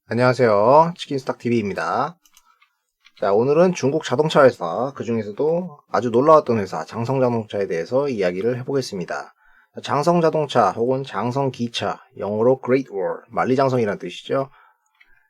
안녕하세요. 치킨스탁TV입니다. 자, 오늘은 중국 자동차 회사, 그 중에서도 아주 놀라웠던 회사, 장성자동차에 대해서 이야기를 해보겠습니다. 장성자동차 혹은 장성기차, 영어로 Great Wall, 만리장성이라는 뜻이죠.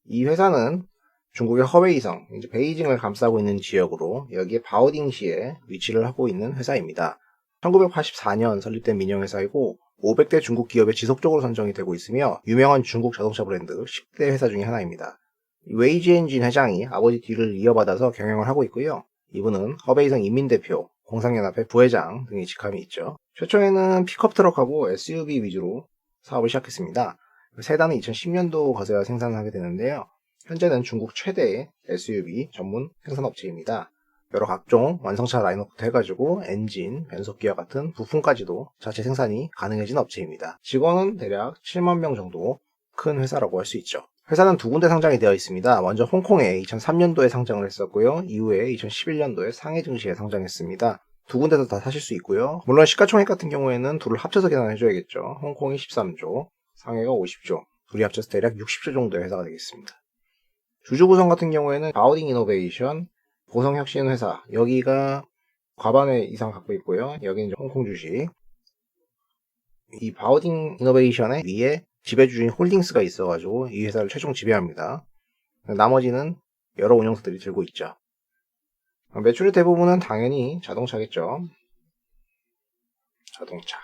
이 회사는 중국의 허웨이성, 이제 베이징을 감싸고 있는 지역으로 여기에 바오딩시에 위치를 하고 있는 회사입니다. 1984년 설립된 민영회사이고 500대 중국 기업에 지속적으로 선정이 되고 있으며 유명한 중국 자동차 브랜드 10대 회사 중에 하나입니다. 웨이지엔진 회장이 아버지 뒤를 이어받아서 경영을 하고 있고요. 이분은 허베이성 인민대표, 공상연합회 부회장 등의 직함이 있죠. 최초에는 픽업 트럭하고 SUV 위주로 사업을 시작했습니다. 세단은 2010년도 거세어 생산을 하게 되는데요. 현재는 중국 최대의 SUV 전문 생산업체입니다. 여러 각종 완성차 라인업부터 해가지고 엔진, 변속기와 같은 부품까지도 자체 생산이 가능해진 업체입니다. 직원은 대략 7만 명 정도 큰 회사라고 할 수 있죠. 회사는 두 군데 상장이 되어 있습니다. 먼저 홍콩에 2003년도에 상장을 했었고요. 이후에 2011년도에 상해 증시에 상장했습니다. 두 군데서 다 사실 수 있고요. 물론 시가총액 같은 경우에는 둘을 합쳐서 계산해줘야겠죠. 홍콩이 13조, 상해가 50조, 둘이 합쳐서 대략 60조 정도의 회사가 되겠습니다. 주주 구성 같은 경우에는 바오딩 이노베이션, 보성혁신회사, 여기가 과반의 이상 갖고 있고요. 여기는 이제 홍콩 주식. 이 바오딩 이노베이션의 위에 지배주인 홀딩스가 있어가지고 이 회사를 최종 지배합니다. 나머지는 여러 운영사들이 들고 있죠. 매출의 대부분은 당연히 자동차겠죠. 자동차.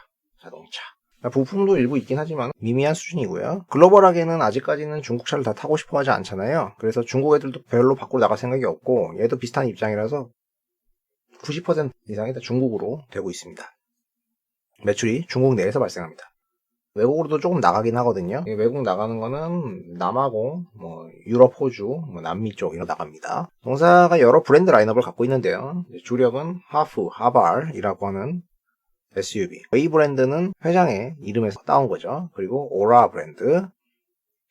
부품도 일부 있긴 하지만 미미한 수준이고요. 글로벌하게는 아직까지는 중국 차를 다 타고 싶어 하지 않잖아요. 그래서 중국 애들도 별로 밖으로 나갈 생각이 없고 얘도 비슷한 입장이라서 90% 이상이 다 중국으로 되고 있습니다. 매출이 중국 내에서 발생합니다. 외국으로도 조금 나가긴 하거든요. 외국 나가는 거는 남하고 유럽, 호주, 남미 쪽 이런 나갑니다. 동사가 여러 브랜드 라인업을 갖고 있는데요. 주력은 하프, 하발이라고 하는 SUV. 이 브랜드는 회장의 이름에서 따온 거죠. 그리고 오라 브랜드,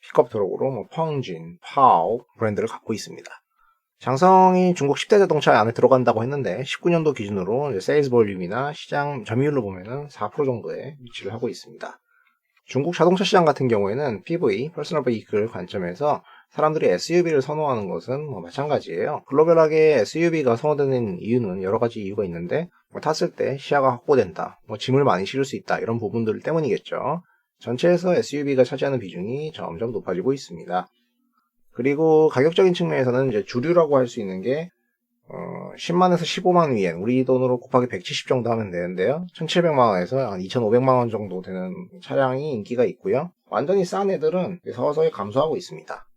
픽업 트럭으로 펑진, 파오 브랜드를 갖고 있습니다. 장성이 중국 10대 자동차 안에 들어간다고 했는데 19년도 기준으로 세일즈 볼륨이나 시장 점유율로 보면은 4% 정도에 위치를 하고 있습니다. 중국 자동차 시장 같은 경우에는 PV, 퍼스널 베이클 관점에서 사람들이 SUV를 선호하는 것은 마찬가지예요. 글로벌하게 SUV가 선호되는 이유는 여러 가지 이유가 있는데 탔을 때 시야가 확보된다, 짐을 많이 실을 수 있다, 이런 부분들 때문이겠죠. 전체에서 SUV가 차지하는 비중이 점점 높아지고 있습니다. 그리고 가격적인 측면에서는 이제 주류라고 할 수 있는 게 10만에서 15만 위엔, 우리 돈으로 곱하기 170 정도 하면 되는데요. 1700만원에서 한 2500만원 정도 되는 차량이 인기가 있고요. 완전히 싼 애들은 서서히 감소하고 있습니다.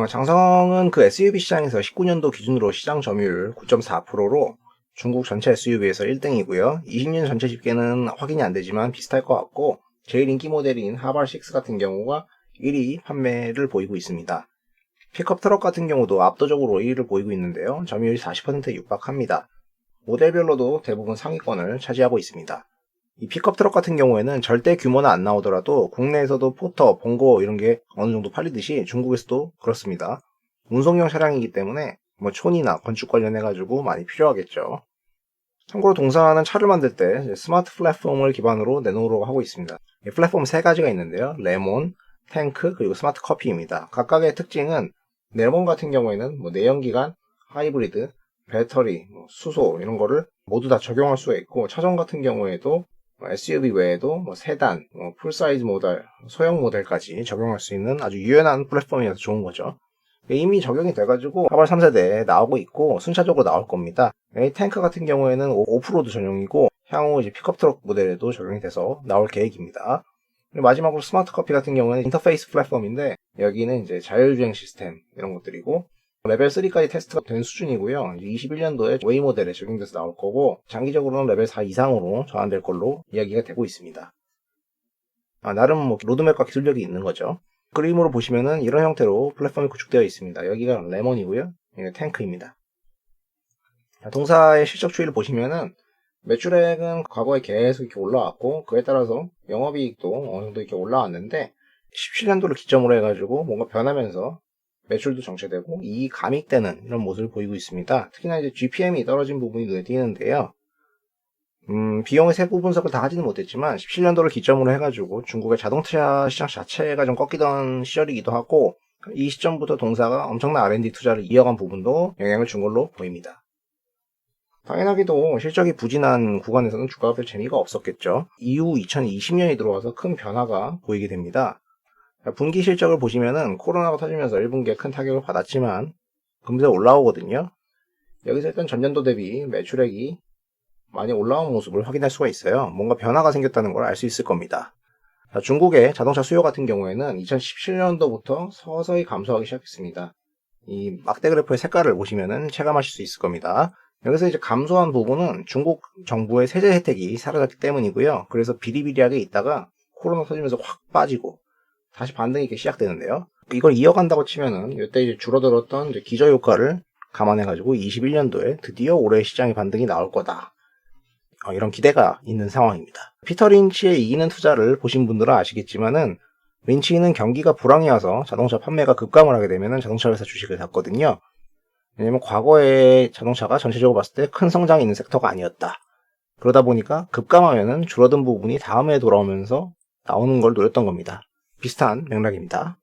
장성은 그 SUV 시장에서 19년도 기준으로 시장 점유율 9.4%로 중국 전체 SUV에서 1등이고요. 20년 전체 집계는 확인이 안 되지만 비슷할 것 같고, 제일 인기 모델인 하발6 같은 경우가 1위 판매를 보이고 있습니다. 픽업 트럭 같은 경우도 압도적으로 1위를 보이고 있는데요. 점유율이 40%에 육박합니다. 모델별로도 대부분 상위권을 차지하고 있습니다. 이 픽업 트럭 같은 경우에는 절대 규모는 안 나오더라도 국내에서도 포터, 봉고 이런 게 어느 정도 팔리듯이 중국에서도 그렇습니다. 운송용 차량이기 때문에 촌이나 건축 관련해가지고 많이 필요하겠죠. 참고로 동사는 차를 만들 때 스마트 플랫폼을 기반으로 내놓으려고 하고 있습니다. 플랫폼 3가지가 있는데요. 레몬, 탱크, 그리고 스마트 커피입니다. 각각의 특징은 레몬 같은 경우에는 내연기관, 하이브리드, 배터리, 수소 이런 거를 모두 다 적용할 수가 있고, 차종 같은 경우에도 SUV 외에도 세단, 풀사이즈 모델, 소형 모델까지 적용할 수 있는 아주 유연한 플랫폼이어서 좋은 거죠. 이미 적용이 돼가지고 하발 3세대에 나오고 있고 순차적으로 나올 겁니다. 이 탱크 같은 경우에는 오프로드 전용이고 향후 이제 픽업 트럭 모델에도 적용이 돼서 나올 계획입니다. 그리고 마지막으로 스마트 커피 같은 경우는 인터페이스 플랫폼인데 여기는 이제 자율주행 시스템 이런 것들이고 레벨 3까지 테스트가 된 수준이고요. 21년도에 웨이 모델에 적용돼서 나올 거고 장기적으로는 레벨 4 이상으로 전환될 걸로 이야기가 되고 있습니다. 나름 로드맵과 기술력이 있는 거죠. 그림으로 보시면은 이런 형태로 플랫폼이 구축되어 있습니다. 여기가 레몬이고요. 여기가 탱크입니다. 동사의 실적 추이를 보시면은 매출액은 과거에 계속 이렇게 올라왔고 그에 따라서 영업이익도 어느 정도 이렇게 올라왔는데 17년도를 기점으로 해가지고 뭔가 변하면서 매출도 정체되고 이익 감익되는 이런 모습을 보이고 있습니다. 특히나 이제 GPM이 떨어진 부분이 눈에 띄는데요. 비용의 세부 분석을 다 하지는 못했지만 17년도를 기점으로 해가지고 중국의 자동차 시장 자체가 좀 꺾이던 시절이기도 하고 이 시점부터 동사가 엄청난 R&D 투자를 이어간 부분도 영향을 준 걸로 보입니다. 당연하게도 실적이 부진한 구간에서는 주가가 별 재미가 없었겠죠. 이후 2020년이 들어와서 큰 변화가 보이게 됩니다. 분기 실적을 보시면은 코로나가 터지면서 1분기에 큰 타격을 받았지만 금세 올라오거든요. 여기서 일단 전년도 대비 매출액이 많이 올라온 모습을 확인할 수가 있어요. 뭔가 변화가 생겼다는 걸 알 수 있을 겁니다. 중국의 자동차 수요 같은 경우에는 2017년도부터 서서히 감소하기 시작했습니다. 이 막대 그래프의 색깔을 보시면은 체감하실 수 있을 겁니다. 여기서 이제 감소한 부분은 중국 정부의 세제 혜택이 사라졌기 때문이고요. 그래서 비리비리하게 있다가 코로나 터지면서 확 빠지고 다시 반등이 이렇게 시작되는데요. 이걸 이어간다고 치면은 이때 이제 줄어들었던 이제 기저효과를 감안해가지고 21년도에 드디어 올해 시장의 반등이 나올 거다. 이런 기대가 있는 상황입니다. 피터 린치의 이기는 투자를 보신 분들은 아시겠지만은 린치는 경기가 불황이어서 자동차 판매가 급감을 하게 되면 자동차 회사 주식을 샀거든요. 왜냐면 과거에 자동차가 전체적으로 봤을 때 큰 성장이 있는 섹터가 아니었다. 그러다 보니까 급감하면은 줄어든 부분이 다음에 돌아오면서 나오는 걸 노렸던 겁니다. 비슷한 맥락입니다.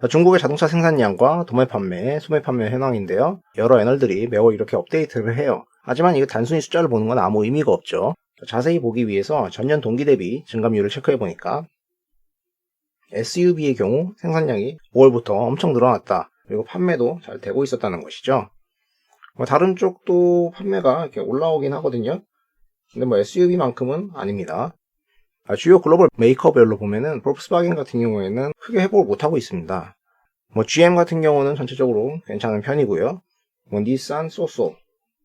중국의 자동차 생산량과 도매 판매, 소매 판매 현황인데요. 여러 애널들이 매월 이렇게 업데이트를 해요. 하지만 이거 단순히 숫자를 보는 건 아무 의미가 없죠. 자세히 보기 위해서 전년 동기 대비 증감률을 체크해 보니까 SUV의 경우 생산량이 5월부터 엄청 늘어났다. 그리고 판매도 잘 되고 있었다는 것이죠. 다른 쪽도 판매가 이렇게 올라오긴 하거든요. 근데 SUV만큼은 아닙니다. 주요 글로벌 메이커별로 보면은 볼kswagen 같은 경우에는 크게 회복을 못하고 있습니다. GM 같은 경우는 전체적으로 괜찮은 편이고요. 닛산, 쏘쏘,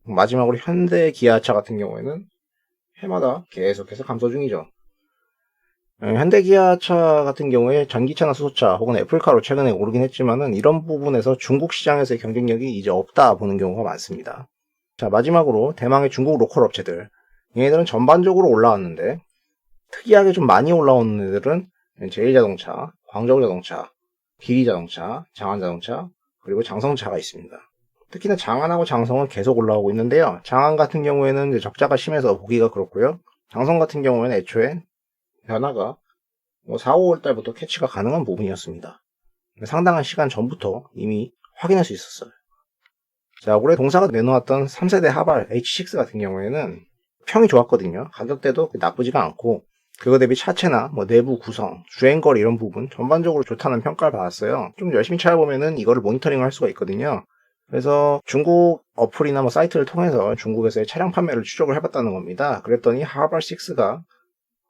마지막으로 현대 기아차 같은 경우에는 해마다 계속해서 감소 중이죠. 현대 기아차 같은 경우에 전기차나 수소차 혹은 애플카로 최근에 오르긴 했지만은 이런 부분에서 중국 시장에서의 경쟁력이 이제 없다 보는 경우가 많습니다. 자, 마지막으로 대망의 중국 로컬 업체들. 얘네들은 전반적으로 올라왔는데 특이하게 좀 많이 올라오는 애들은 제일자동차, 광저우자동차, 기리자동차, 장안자동차, 그리고 장성차가 있습니다. 특히나 장안하고 장성은 계속 올라오고 있는데요. 장안 같은 경우에는 이제 적자가 심해서 보기가 그렇고요. 장성 같은 경우에는 애초에 변화가 4, 5월 달부터 캐치가 가능한 부분이었습니다. 상당한 시간 전부터 이미 확인할 수 있었어요. 자, 올해 동사가 내놓았던 3세대 하발 H6 같은 경우에는 평이 좋았거든요. 가격대도 나쁘지가 않고 그거 대비 차체나 내부 구성, 주행거리 이런 부분 전반적으로 좋다는 평가를 받았어요. 좀 열심히 찾아보면은 이거를 모니터링을 할 수가 있거든요. 그래서 중국 어플이나 사이트를 통해서 중국에서의 차량 판매를 추적을 해봤다는 겁니다. 그랬더니 하발6가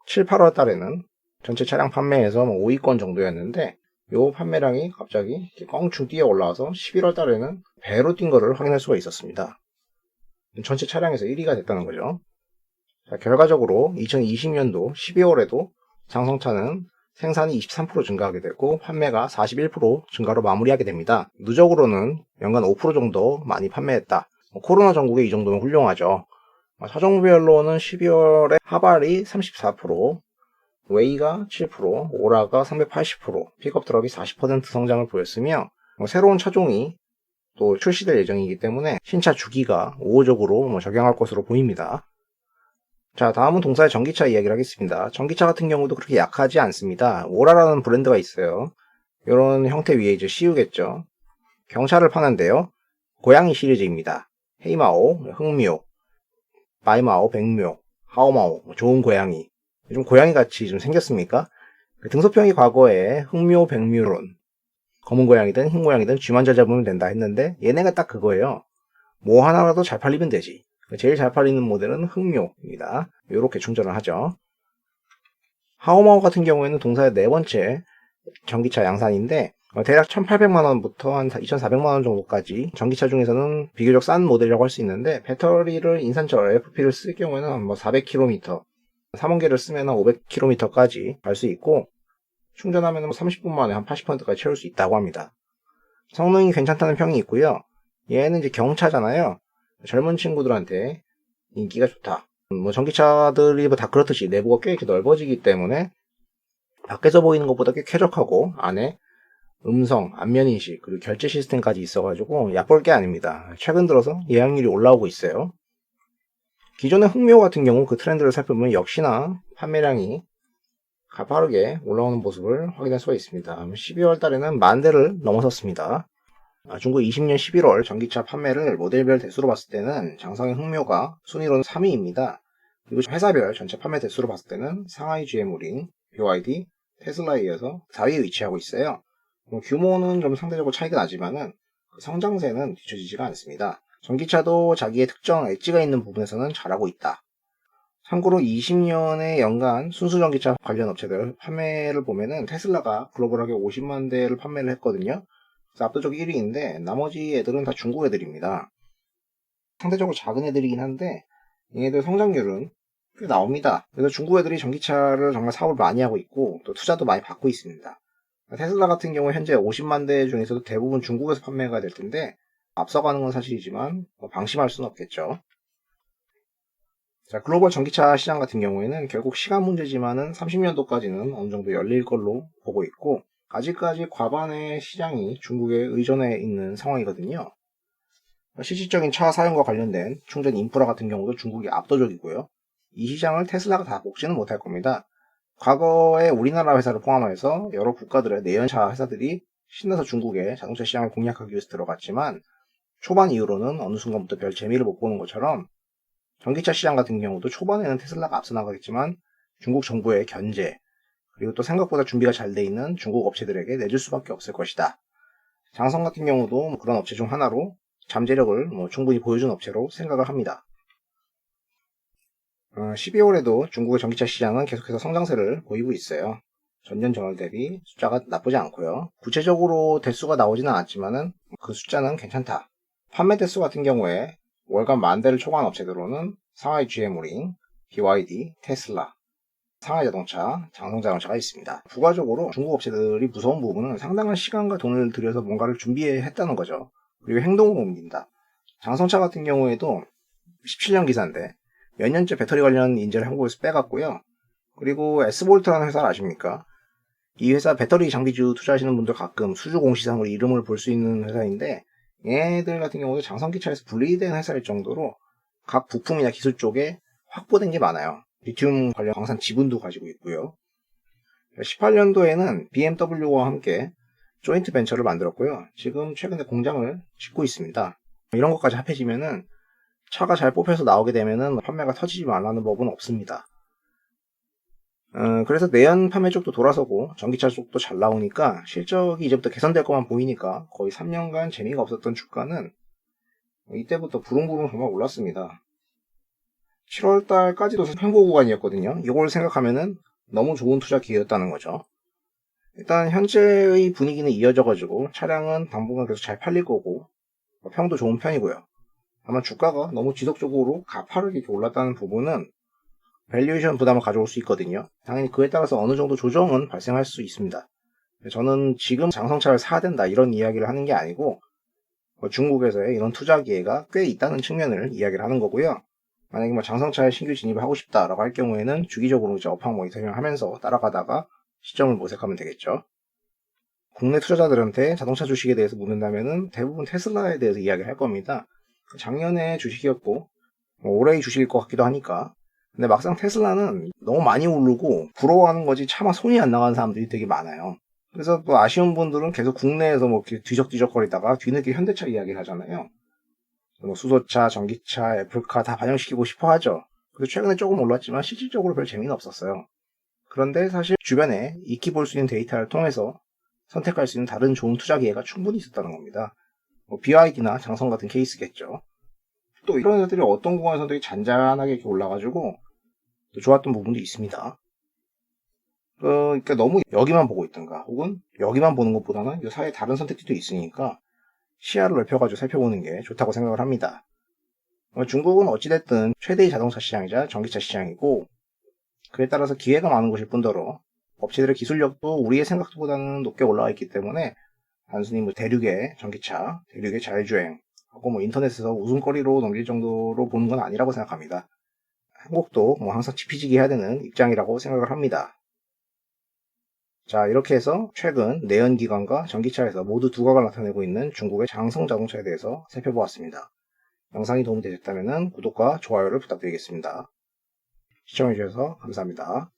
7, 8월 달에는 전체 차량 판매에서 5위권 정도였는데 요 판매량이 갑자기 껑충 뛰어 올라와서 11월 달에는 배로 뛴 거를 확인할 수가 있었습니다. 전체 차량에서 1위가 됐다는 거죠. 자, 결과적으로 2020년도 12월에도 장성차는 생산이 23% 증가하게 되고 판매가 41% 증가로 마무리하게 됩니다. 누적으로는 연간 5% 정도 많이 판매했다. 코로나 전국에 이 정도면 훌륭하죠. 차종별로는 12월에 하발이 34%, 웨이가 7%, 오라가 380%, 픽업 트럭이 40% 성장을 보였으며 새로운 차종이 또 출시될 예정이기 때문에 신차 주기가 우호적으로 적용할 것으로 보입니다. 자, 다음은 동사의 전기차 이야기를 하겠습니다. 전기차 같은 경우도 그렇게 약하지 않습니다. 오라라는 브랜드가 있어요. 이런 형태 위에 이제 씌우겠죠. 경차를 파는데요. 고양이 시리즈입니다. 헤이마오, 흥묘, 바이마오, 백묘, 하오마오, 좋은 고양이. 좀 고양이같이 좀 생겼습니까? 등소평이 과거에 흥묘, 백묘론, 검은 고양이든 흰 고양이든 쥐만 잘 잡으면 된다 했는데 얘네가 딱 그거예요. 뭐 하나라도 잘 팔리면 되지. 제일 잘 팔리는 모델은 흥묘입니다. 이렇게 충전을 하죠. 하오마오 같은 경우에는 동사의 네 번째 전기차 양산인데 대략 1,800만원부터 한 2,400만원 정도까지 전기차 중에서는 비교적 싼 모델이라고 할 수 있는데 배터리를 인산철 FP를 쓸 경우에는 400km, 3원계를 쓰면 500km까지 갈 수 있고 충전하면 30분 만에 한 80%까지 채울 수 있다고 합니다. 성능이 괜찮다는 평이 있고요. 얘는 이제 경차잖아요. 젊은 친구들한테 인기가 좋다. 전기차들이 다 그렇듯이 내부가 꽤 이렇게 넓어지기 때문에 밖에서 보이는 것보다 꽤 쾌적하고 안에 음성, 안면인식, 그리고 결제 시스템까지 있어가지고 얕볼 게 아닙니다. 최근 들어서 예약률이 올라오고 있어요. 기존의 흑묘 같은 경우 그 트렌드를 살펴보면 역시나 판매량이 가파르게 올라오는 모습을 확인할 수가 있습니다. 12월 달에는 10,000대를 넘어섰습니다. 중국 20년 11월 전기차 판매를 모델별 대수로 봤을 때는 장성의 흑묘가 순위로는 3위입니다. 그리고 회사별 전체 판매 대수로 봤을 때는 상하이 GM우링, BYD, 테슬라에 이어서 4위에 위치하고 있어요. 규모는 좀 상대적으로 차이가 나지만은 성장세는 뒤처지지가 않습니다. 전기차도 자기의 특정 엣지가 있는 부분에서는 잘하고 있다. 참고로 20년의 연간 순수전기차 관련 업체들 판매를 보면은 테슬라가 글로벌하게 50만 대를 판매를 했거든요. 그래서 압도적 1위인데 나머지 애들은 다 중국 애들입니다. 상대적으로 작은 애들이긴 한데 얘네들 성장률은 꽤 나옵니다. 그래서 중국 애들이 전기차를 정말 사업을 많이 하고 있고 또 투자도 많이 받고 있습니다. 테슬라 같은 경우 현재 50만 대 중에서도 대부분 중국에서 판매가 될 텐데 앞서가는 건 사실이지만 방심할 수는 없겠죠. 자, 글로벌 전기차 시장 같은 경우에는 결국 시간 문제지만은 30년도까지는 어느 정도 열릴 걸로 보고 있고 아직까지 과반의 시장이 중국에 의존해 있는 상황이거든요. 실질적인 차 사용과 관련된 충전 인프라 같은 경우도 중국이 압도적이고요. 이 시장을 테슬라가 다 먹지는 못할 겁니다. 과거에 우리나라 회사를 포함해서 여러 국가들의 내연차 회사들이 신나서 중국의 자동차 시장을 공략하기 위해서 들어갔지만 초반 이후로는 어느 순간부터 별 재미를 못 보는 것처럼 전기차 시장 같은 경우도 초반에는 테슬라가 앞서 나가겠지만 중국 정부의 견제 그리고 또 생각보다 준비가 잘 돼 있는 중국 업체들에게 내줄 수밖에 없을 것이다. 장성 같은 경우도 그런 업체 중 하나로 잠재력을 충분히 보여준 업체로 생각을 합니다. 12월에도 중국의 전기차 시장은 계속해서 성장세를 보이고 있어요. 전년 전월 대비 숫자가 나쁘지 않고요. 구체적으로 대수가 나오지는 않았지만은 그 숫자는 괜찮다. 판매 대수 같은 경우에 월간 10,000대를 초과한 업체들로는 상하이 GM우링, BYD, 테슬라, 상하이 자동차, 장성 자동차가 있습니다. 부가적으로 중국 업체들이 무서운 부분은 상당한 시간과 돈을 들여서 뭔가를 준비했다는 거죠. 그리고 행동으로 옮긴다. 장성차 같은 경우에도 17년 기사인데 몇 년째 배터리 관련 인재를 한국에서 빼갔고요. 그리고 S볼트라는 회사를 아십니까? 이 회사 배터리 장비주 투자하시는 분들 가끔 수주 공시상으로 이름을 볼 수 있는 회사인데 얘네들 같은 경우도 장성기차에서 분리된 회사일 정도로 각 부품이나 기술 쪽에 확보된 게 많아요. 리튬 관련 광산 지분도 가지고 있고요. 18년도에는 BMW와 함께 조인트 벤처를 만들었고요. 지금 최근에 공장을 짓고 있습니다. 이런 것까지 합해지면은 차가 잘 뽑혀서 나오게 되면은 판매가 터지지 말라는 법은 없습니다. 그래서 내연 판매 쪽도 돌아서고 전기차 쪽도 잘 나오니까 실적이 이제부터 개선될 것만 보이니까 거의 3년간 재미가 없었던 주가는 이때부터 부릉부릉 정말 올랐습니다. 7월달까지도 횡보 구간이었거든요. 이걸 생각하면은 너무 좋은 투자 기회였다는 거죠. 일단 현재의 분위기는 이어져가지고 차량은 당분간 계속 잘 팔릴 거고 평도 좋은 편이고요. 다만 주가가 너무 지속적으로 가파르게 이렇게 올랐다는 부분은 밸류에이션 부담을 가져올 수 있거든요. 당연히 그에 따라서 어느 정도 조정은 발생할 수 있습니다. 저는 지금 장성차를 사야 된다 이런 이야기를 하는 게 아니고 중국에서의 이런 투자 기회가 꽤 있다는 측면을 이야기를 하는 거고요. 만약에 장성차에 신규 진입을 하고 싶다라고 할 경우에는 주기적으로 이제 업황 모니터링을 하면서 따라가다가 시점을 모색하면 되겠죠. 국내 투자자들한테 자동차 주식에 대해서 묻는다면은 대부분 테슬라에 대해서 이야기를 할 겁니다. 작년에 주식이었고 올해의 주식일 것 같기도 하니까. 근데 막상 테슬라는 너무 많이 오르고 부러워하는 거지 차마 손이 안 나가는 사람들이 되게 많아요. 그래서 또 아쉬운 분들은 계속 국내에서 이렇게 뒤적뒤적거리다가 뒤늦게 현대차 이야기를 하잖아요. 수소차, 전기차, 애플카 다 반영시키고 싶어 하죠. 그래서 최근에 조금 올랐지만 실질적으로 별 재미는 없었어요. 그런데 사실 주변에 익히 볼 수 있는 데이터를 통해서 선택할 수 있는 다른 좋은 투자 기회가 충분히 있었다는 겁니다. BYD나 장성 같은 케이스겠죠. 또 이런 애들이 어떤 구간에서 되게 잔잔하게 이렇게 올라가지고 또 좋았던 부분도 있습니다. 그러니까 너무 여기만 보고 있던가 혹은 여기만 보는 것보다는 이 사이에 다른 선택지도 있으니까 시야를 넓혀가지고 살펴보는 게 좋다고 생각을 합니다. 중국은 어찌됐든 최대의 자동차 시장이자 전기차 시장이고 그에 따라서 기회가 많은 곳일 뿐더러 업체들의 기술력도 우리의 생각보다는 높게 올라와 있기 때문에 단순히 대륙의 전기차, 대륙의 자율주행 하고 인터넷에서 웃음거리로 넘길 정도로 보는 건 아니라고 생각합니다. 한국도 항상 지피지기 해야 되는 입장이라고 생각을 합니다. 자, 이렇게 해서 최근 내연기관과 전기차에서 모두 두각을 나타내고 있는 중국의 장성 자동차에 대해서 살펴보았습니다. 영상이 도움이 되셨다면 구독과 좋아요를 부탁드리겠습니다. 시청해주셔서 감사합니다.